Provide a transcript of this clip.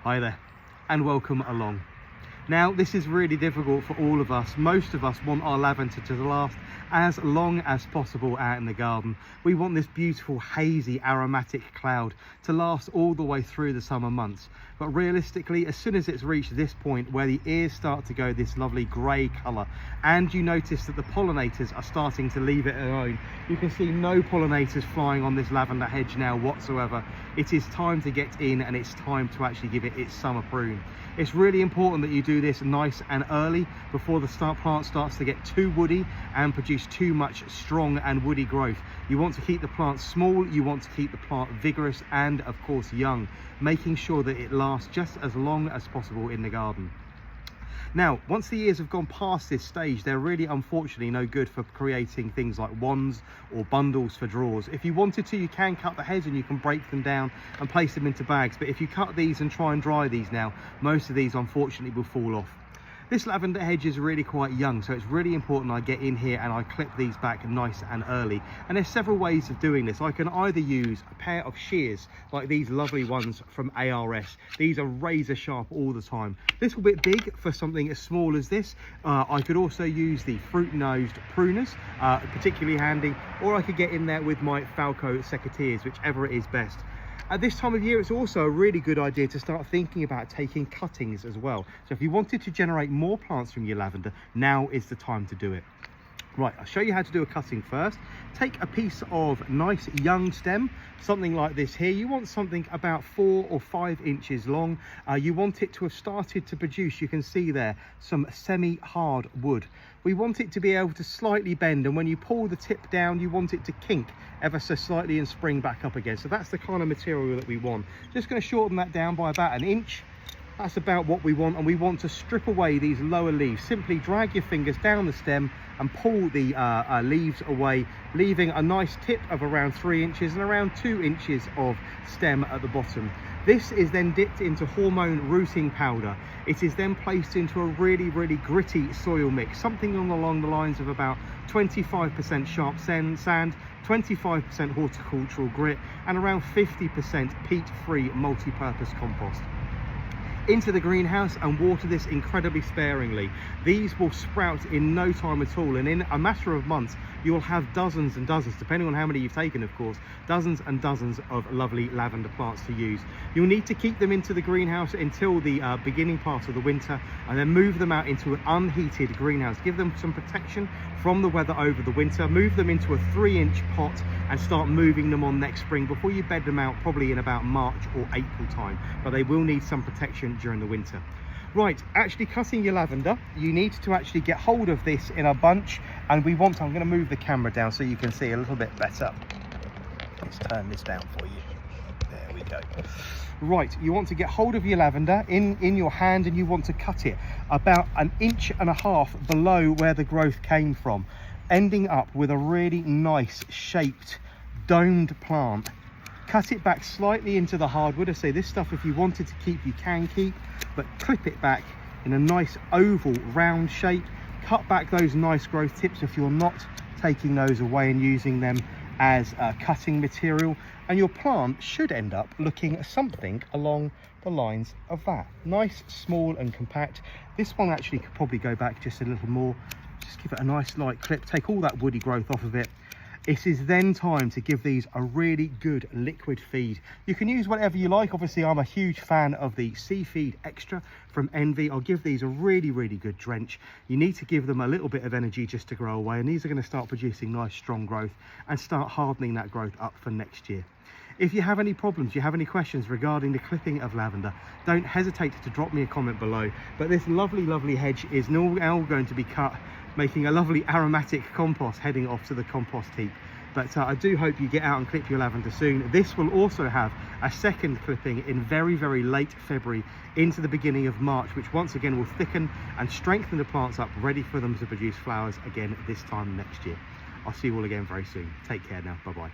Hi there and welcome along. Now this is really difficult for all of us. Most of us want our lavender to last as long as possible out in the garden. We want this beautiful hazy aromatic cloud to last all the way through the summer months. But realistically, as soon as it's reached this point where the ears start to go this lovely grey colour and you notice that the pollinators are starting to leave it alone, you can see no pollinators flying on this lavender hedge now whatsoever. It is time to get in and it's time to actually give it its summer prune. It's really important that you do this nice and early before the plant starts to get too woody and produce too much strong and woody growth. You want to keep the plant small, you want to keep the plant vigorous and of course young, making sure that it lasts just as long as possible in the garden. Now, once the ears have gone past this stage, they're really unfortunately no good for creating things like wands or bundles for drawers. If you wanted to, you can cut the heads and you can break them down and place them into bags. But if you cut these and try and dry these now, most of these unfortunately will fall off. This lavender hedge is really quite young, so it's really important I get in here and I clip these back nice and early. And there's several ways of doing this. I can either use a pair of shears like these lovely ones from ARS. These are razor sharp all the time. This will be big for something as small as this. I could also use the fruit-nosed pruners, particularly handy, or I could get in there with my Falco secateurs, whichever it is best. At this time of year, it's also a really good idea to start thinking about taking cuttings as well. So if you wanted to generate more plants from your lavender, now is the time to do it. Right, I'll show you how to do a cutting first. Take a piece of nice young stem, something like this here. You want something about 4 or 5 inches long. You want it to have started to produce, you can see there, some semi-hard wood. We want it to be able to slightly bend, and when you pull the tip down, you want it to kink ever so slightly and spring back up again. So that's the kind of material that we want. Just going to shorten that down by about 1 inch. That's about what we want, and we want to strip away these lower leaves. Simply drag your fingers down the stem and pull the leaves away, leaving a nice tip of around 3 inches and around 2 inches of stem at the bottom. This is then dipped into hormone rooting powder. It is then placed into a really gritty soil mix, something along the lines of about 25% sharp sand, 25% horticultural grit, and around 50% peat-free multi-purpose compost. Into the greenhouse and water this incredibly sparingly. These will sprout in no time at all, and in a matter of months you'll have dozens and dozens, depending on how many you've taken of course, dozens and dozens of lovely lavender plants to use. You'll need to keep them into the greenhouse until the beginning part of the winter, and then move them out into an unheated greenhouse. Give them some protection from the weather over the winter. Move them into a 3-inch pot and start moving them on next spring before you bed them out, probably in about March or April time, but they will need some protection during the winter. Right, actually cutting your lavender, you need to actually get hold of this in a bunch, and I'm going to move the camera down so you can see a little bit better. Let's turn this down for you. There we go. Right, you want to get hold of your lavender in your hand, and you want to cut it about 1.5 inches below where the growth came from, ending up with a really nice shaped domed plant. Cut it back slightly into the hardwood. I say this stuff, if you wanted to keep, you can keep, but clip it back in a nice oval round shape. Cut back those nice growth tips if you're not taking those away and using them as cutting material, and your plant should end up looking something along the lines of that. Nice, small and compact. This one actually could probably go back just a little more. Just give it a nice light clip, take all that woody growth off of it. It is then time to give these a really good liquid feed. You can use whatever you like. Obviously, I'm a huge fan of the Sea Feed Extra from Envy. I'll give these a really good drench. You need to give them a little bit of energy just to grow away, and these are going to start producing nice strong growth and start hardening that growth up for next year. If you have any problems, you have any questions regarding the clipping of lavender, don't hesitate to drop me a comment below. But this lovely hedge is now going to be cut, making a lovely aromatic compost heading off to the compost heap. But I do hope you get out and clip your lavender soon. This will also have a second clipping in very late February into the beginning of March, which once again will thicken and strengthen the plants up, ready for them to produce flowers again this time next year. I'll see you all again very soon. Take care now. Bye bye.